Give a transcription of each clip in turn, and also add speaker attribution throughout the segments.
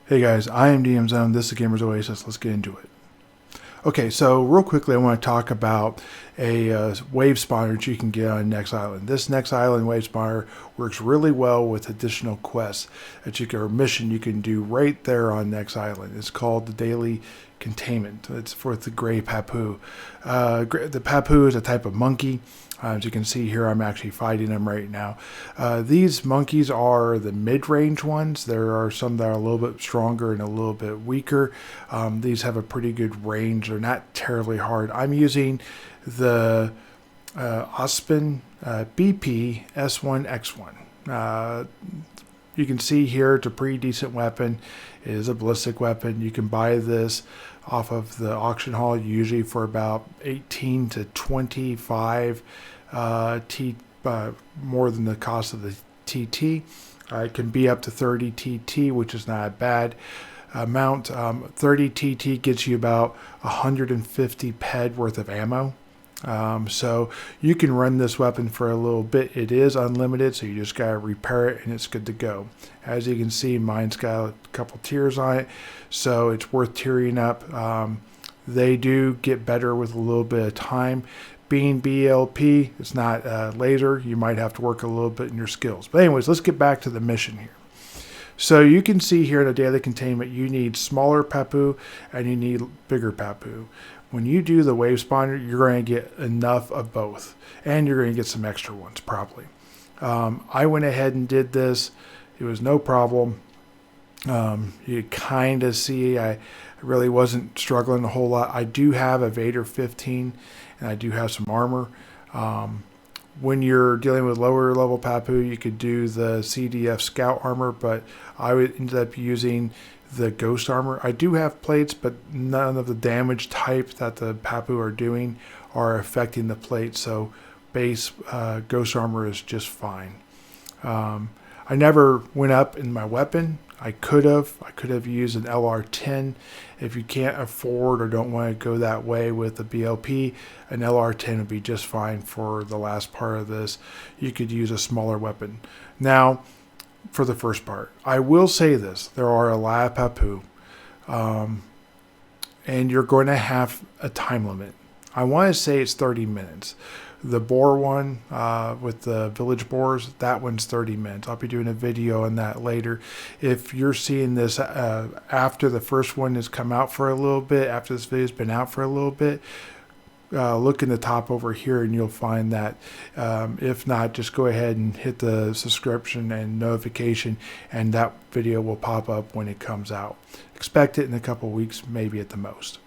Speaker 1: Hey guys, I am DM Zone. This is Gamers Oasis. Let's get into it. Okay, so real quickly, I want to talk about a wave spawner that you can get on Next Island. This Next Island wave spawner works really well with additional quests that you can, or mission you can do right there on Next Island. It's called the Daily Containment. It's for the Grey Papoo. The Papoo is a type of monkey. As you can see here, I'm actually fighting them right now. These monkeys are the mid-range ones. There are some that are a little bit stronger and a little bit weaker. These have a pretty good range. They're not terribly hard. I'm using the Ospen BP S1X1. You can see here it's a pretty decent weapon. It is a ballistic weapon. You can buy this off of the auction hall usually for about 18 to 25 more than the cost of the TT. It can be up to 30 TT, which is not a bad amount. 30 TT gets you about 150 PED worth of ammo. So you can run this weapon for a little bit. It is unlimited, so you just gotta repair it and it's good to go. As you can see, mine's got a couple tiers on it, so it's worth tiering up. They do get better with a little bit of time. Being BLP, it's not laser. You might have to work a little bit in your skills. But anyways, let's get back to the mission here. So you can see here in the Daily Containment, you need smaller Papoo and you need bigger Papoo. When you do the wave spawner, you're going to get enough of both, and you're going to get some extra ones probably. I went ahead and did this. It was no problem. You kind of see I really wasn't struggling a whole lot. I do have a Vader 15, and I do have some armor. When you're dealing with lower level Papoo, you could do the CDF Scout armor, but I ended up using the Ghost armor. I do have plates, but none of the damage type that the Papoo are doing are affecting the plate, so base Ghost armor is just fine. I never went up in my weapon. I could have used an LR10. If you can't afford or don't want to go that way with the BLP, an LR10 would be just fine for the last part of this. You could use a smaller weapon. Now, for the first part, I will say this: there are a lot of Papoo, and you're going to have a time limit. I want to say it's 30 minutes. The boar one with the village boars, that one's 30 minutes. I'll be doing a video on that later. If you're seeing this after the first one has come out for a little bit, after this video's been out for a little bit, look in the top over here and you'll find that. If not, just go ahead and hit the subscription and notification, and that video will pop up when it comes out. Expect it in a couple weeks, maybe at the most.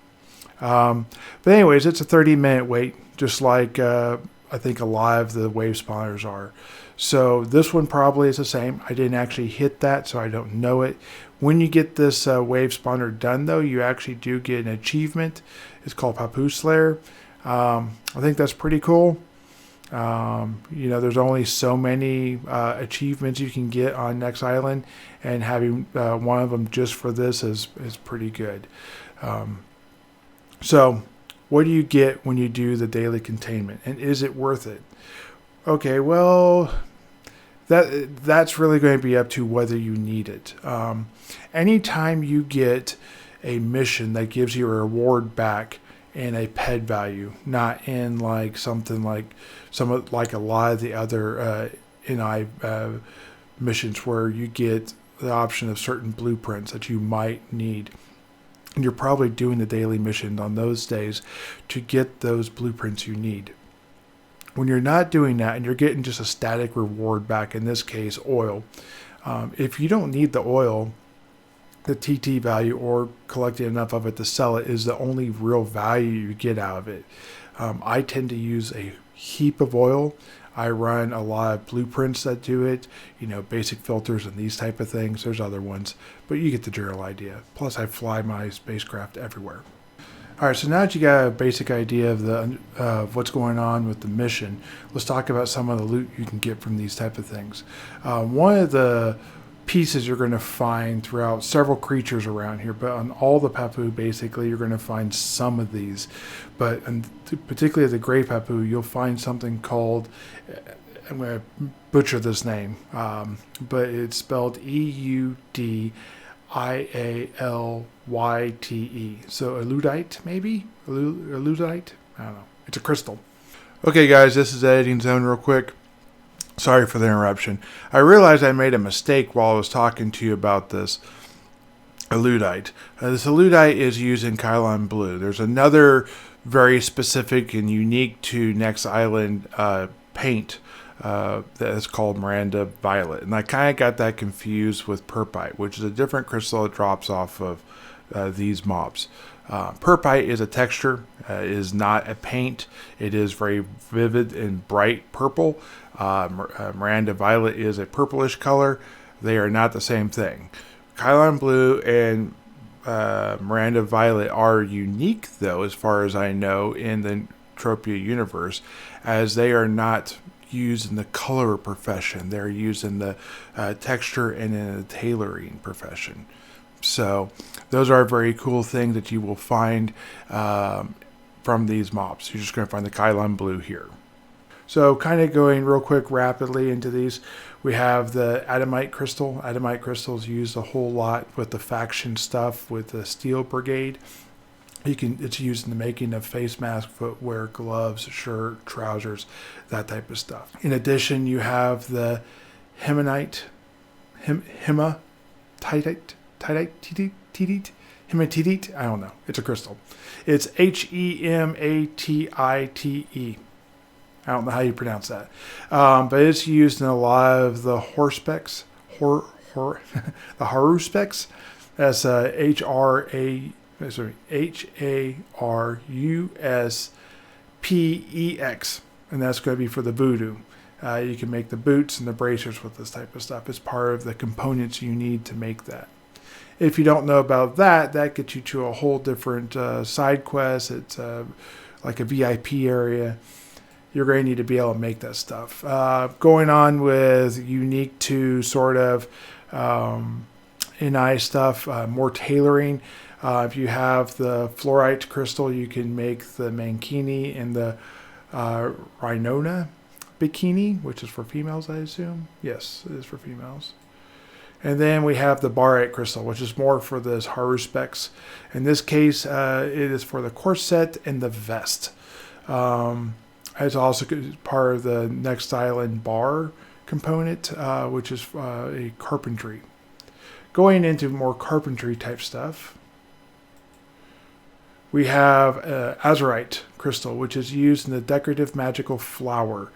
Speaker 1: But anyways, it's a 30-minute wait, just like I think a lot of the wave spawners are. So this one probably is the same. I didn't actually hit that, so I don't know it. When you get this wave spawner done, though, you actually do get an achievement. It's called Papoo Slayer. I think that's pretty cool. There's only so many achievements you can get on Next Island, and having one of them just for this is pretty good. So what do you get when you do the Daily Containment, and is it worth it? Okay, well, that's really going to be up to whether you need it. Anytime you get a mission that gives you a reward back in a PED value, not in like something like a lot of the other NI missions where you get the option of certain blueprints that you might need. And you're probably doing the daily mission on those days to get those blueprints you need. When you're not doing that and you're getting just a static reward back, in this case oil, if you don't need the oil, the TT value or collecting enough of it to sell it is the only real value you get out of it. I tend to use a heap of oil. I run a lot of blueprints that do it, basic filters and these type of things. There's other ones, but you get the general idea. Plus, I fly my spacecraft everywhere. All right, so now that you got a basic idea of what's going on with the mission, let's talk about some of the loot you can get from these type of things. One of the pieces you're going to find throughout several creatures around here, but on all the Papoo, basically, you're going to find some of these. But particularly the Grey Papoo, you'll find something called, I'm going to butcher this name, but it's spelled EUD Ialyte. So aludite, maybe? Aludite? I don't know. It's a crystal. Okay, guys, this is Editing Zone real quick. Sorry for the interruption. I realized I made a mistake while I was talking to you about this aludite. This aludite is used in Kylon Blue. There's another very specific and unique to Next Island paint that is called Miranda Violet. And I kind of got that confused with Perpite, which is a different crystal that drops off of these mobs. Perpite is a texture, it is not a paint. It is very vivid and bright purple. Miranda Violet is a purplish color. They are not the same thing. Kylon Blue and Miranda Violet are unique, though, as far as I know, in the Tropia universe, as they are not used in the color profession. They're used in the texture and in the tailoring profession. So those are very cool things that you will find from these mobs. You're just going to find the Kylon Blue here. So kind of going real quick rapidly into these, we have the Adamite Crystal. Adamite Crystal is used a whole lot with the faction stuff with the Steel Brigade. It's used in the making of face mask, footwear, gloves, shirt, trousers, that type of stuff. In addition, you have the hematite, hematite, I don't know. It's a crystal. It's Hematite. I don't know how you pronounce that. But it's used in a lot of the Haruspects. The Haruspects. That's Haruspex. And that's going to be for the voodoo. You can make the boots and the bracers with this type of stuff. It's part of the components you need to make that. If you don't know about that, that gets you to a whole different side quest. It's like a VIP area. You're going to need to be able to make that stuff. Going on with unique to sort of NI stuff, more tailoring. If you have the fluorite crystal, you can make the mankini and the rhinona bikini, which is for females, I assume. Yes, it is for females. And then we have the barite crystal, which is more for this Haruspex. In this case, it is for the corset and the vest. It's also part of the Next Island bar component, which is a carpentry. Going into more carpentry type stuff, we have azurite crystal, which is used in the decorative magical flower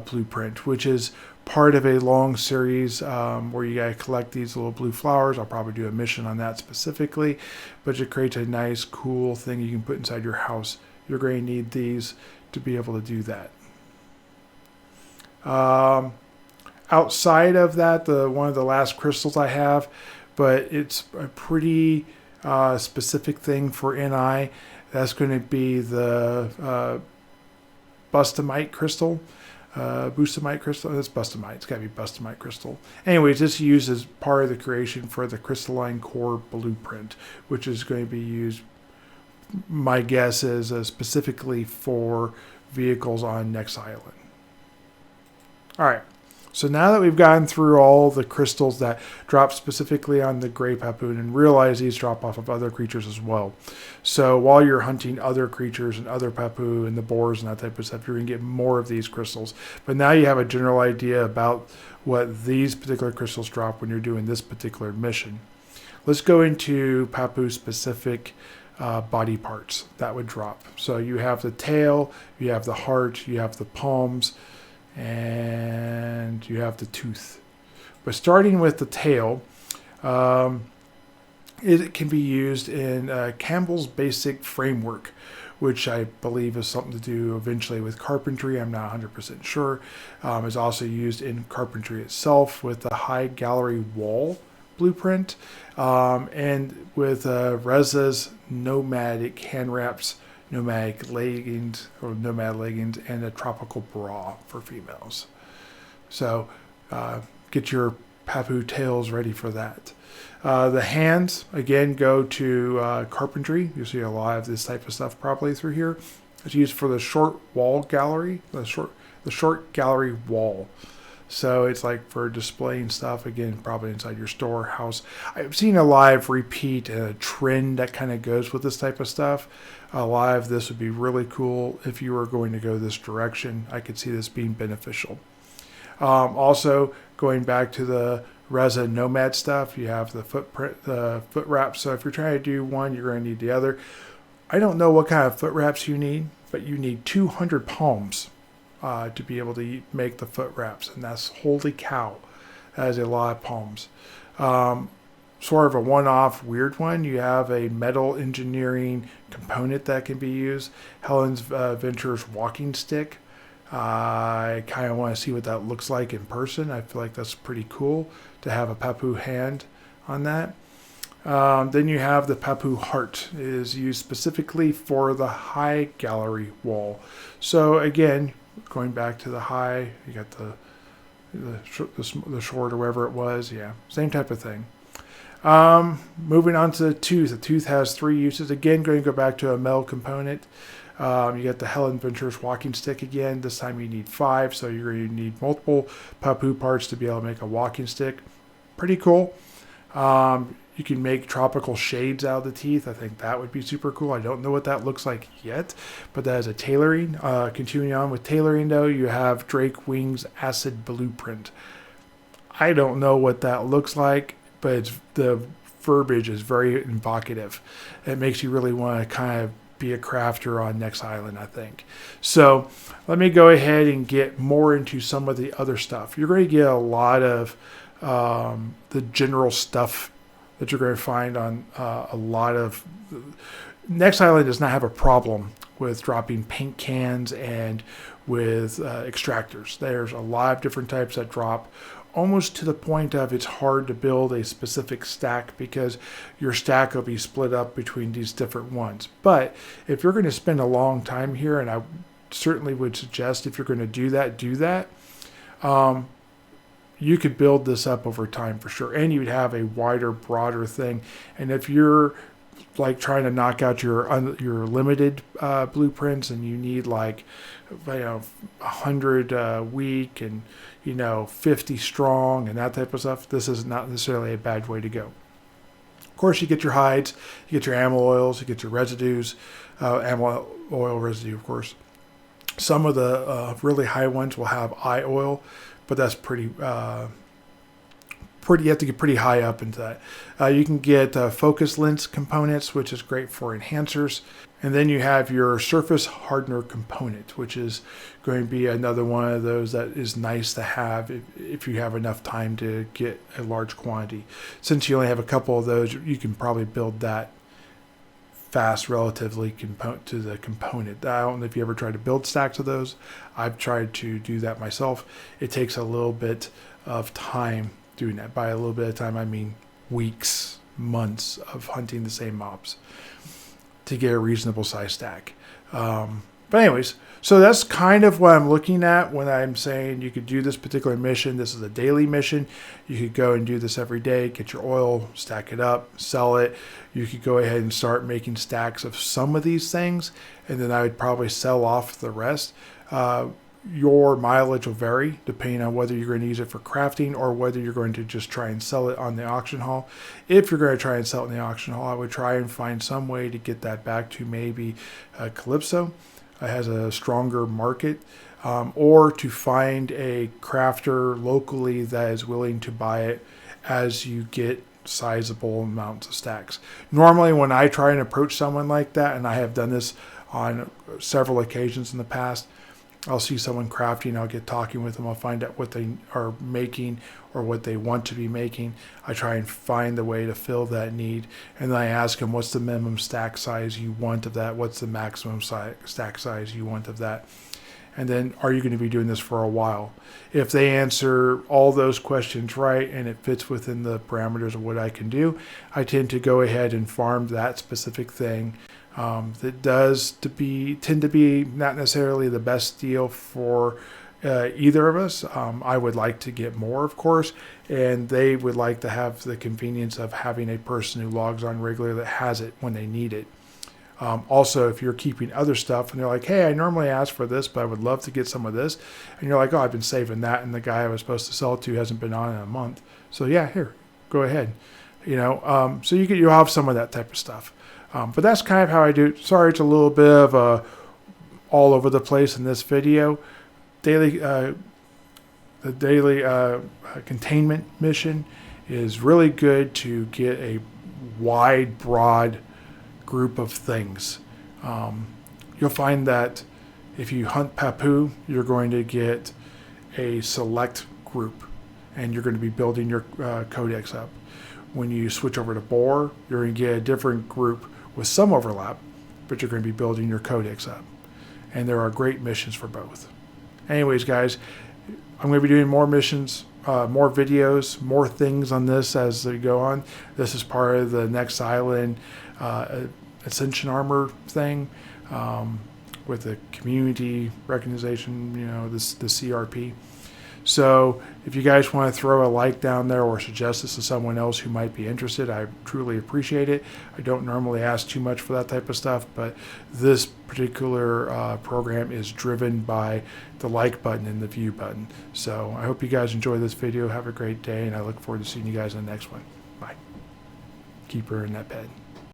Speaker 1: blueprint, which is part of a long series where you gotta collect these little blue flowers. I'll probably do a mission on that specifically, but it creates a nice, cool thing you can put inside your house. You're going to need these to be able to do that. Outside of that, one of the last crystals I have, but it's a pretty specific thing for NI. That's going to be the Bustamite crystal. Bustamite crystal. That's Bustamite. It's got to be Bustamite crystal. Anyways, this is used as part of the creation for the crystalline core blueprint, which is going to be used, my guess is, specifically for vehicles on Next Island. All right. So now that we've gone through all the crystals that drop specifically on the Grey Papoo, and realize these drop off of other creatures as well. So while you're hunting other creatures and other Papoo and the boars and that type of stuff, you're going to get more of these crystals. But now you have a general idea about what these particular crystals drop when you're doing this particular mission. Let's go into Papoo specific body parts that would drop. So you have the tail, you have the heart, you have the palms, and you have the tooth. But starting with the tail, it can be used in Campbell's basic framework, which I believe is something to do eventually with carpentry. I'm not 100% sure. It's also used in carpentry itself with the high gallery wall blueprint, and with Reza's nomadic hand wraps, nomadic leggings, or nomad leggings, and a tropical bra for females. So get your Papoo tails ready for that. The hands, again, go to carpentry. You see a lot of this type of stuff probably through here. It's used for the short wall gallery, the short gallery wall. So it's like for displaying stuff, again, probably inside your storehouse. I've seen a live repeat and a trend that kind of goes with this type of stuff. Live, this would be really cool if you were going to go this direction. I could see this being beneficial. Also, going back to the resin nomad stuff, you have the foot wraps. So if you're trying to do one, you're going to need the other. I don't know what kind of foot wraps you need, but you need 200 palms to be able to make the foot wraps, and that's holy cow. That is a lot of palms. Sort of a one-off weird one. You have a metal engineering component that can be used. Helen's Venture's walking stick. I kind of want to see what that looks like in person. I feel like that's pretty cool to have a Papoo hand on that. Then you have the Papoo heart. It is used specifically for the high gallery wall. So again, going back to the high, you got the short or whatever it was. Yeah, same type of thing. Moving on to the tooth. The tooth has 3 uses. Again, going to go back to a metal component. You got the Helen Venture's walking stick again. This time you need 5, so you're going to need multiple Papoo parts to be able to make a walking stick. Pretty cool. You can make tropical shades out of the teeth. I think that would be super cool. I don't know what that looks like yet, but that is a tailoring. Continuing on with tailoring though, you have Drake Wing's Acid Blueprint. I don't know what that looks like, but the verbiage is very evocative. It makes you really want to kind of be a crafter on Next Island, I think. So let me go ahead and get more into some of the other stuff. You're going to get a lot of the general stuff that you're going to find on a lot of... Next Island does not have a problem with dropping paint cans and with extractors. There's a lot of different types that drop, almost to the point of it's hard to build a specific stack because your stack will be split up between these different ones. But if you're going to spend a long time here, and I certainly would suggest if you're going to do that, you could build this up over time for sure, and you'd have a wider, broader thing. And if you're like trying to knock out your limited blueprints, and you need like 100 weak and 50 strong and that type of stuff, this is not necessarily a bad way to go. Of course, you get your hides, you get your ammo oils, you get your residues, ammo oil residue, of course. Some of the really high ones will have eye oil, but that's pretty. You have to get pretty high up into that. You can get focus lens components, which is great for enhancers. And then you have your surface hardener component, which is going to be another one of those that is nice to have if you have enough time to get a large quantity. Since you only have a couple of those, you can probably build that fast relatively to the component. I don't know if you ever tried to build stacks of those. I've tried to do that myself. It takes a little bit of time doing that. By a little bit of time, I mean weeks, months of hunting the same mobs to get a reasonable size stack. But anyways, so that's kind of what I'm looking at when I'm saying you could do this particular mission. This is a daily mission. You could go and do this every day, get your oil, stack it up, sell it. You could go ahead and start making stacks of some of these things, and then I would probably sell off the rest. Your mileage will vary depending on whether you're going to use it for crafting or whether you're going to just try and sell it on the auction hall. If you're going to try and sell it in the auction hall, I would try and find some way to get that back to maybe Calypso. It has a stronger market, or to find a crafter locally that is willing to buy it as you get sizable amounts of stacks. Normally when I try and approach someone like that, and I have done this on several occasions in the past, I'll see someone crafting, I'll get talking with them, I'll find out what they are making or what they want to be making. I try and find the way to fill that need, and then I ask them, what's the minimum stack size you want of that? What's the maximum stack size you want of that? And then, are you going to be doing this for a while? If they answer all those questions right and it fits within the parameters of what I can do, I tend to go ahead and farm that specific thing. That does tend to be not necessarily the best deal for either of us. I would like to get more, of course, and they would like to have the convenience of having a person who logs on regularly that has it when they need it. Also, if you're keeping other stuff and they're like, hey, I normally ask for this, but I would love to get some of this. And you're like, oh, I've been saving that. And the guy I was supposed to sell it to hasn't been on in a month. So yeah, here, go ahead. So you'll have some of that type of stuff. But that's kind of how I do it. Sorry, it's a little bit of all over the place in this video. The daily containment mission is really good to get a wide, broad group of things. You'll find that if you hunt Papoo, you're going to get a select group, and you're going to be building your codex up. When you switch over to boar, you're going to get a different group with some overlap, but you're going to be building your codex up. And there are great missions for both. Anyways, guys, I'm going to be doing more missions, more videos, more things on this as they go on. This is part of the Next Island Ascension Armor thing with the community recognition, the CRP. So if you guys want to throw a like down there or suggest this to someone else who might be interested, I truly appreciate it. I don't normally ask too much for that type of stuff, but this particular program is driven by the like button and the view button. So I hope you guys enjoy this video. Have a great day, and I look forward to seeing you guys in the next one. Bye. Keep her in that bed.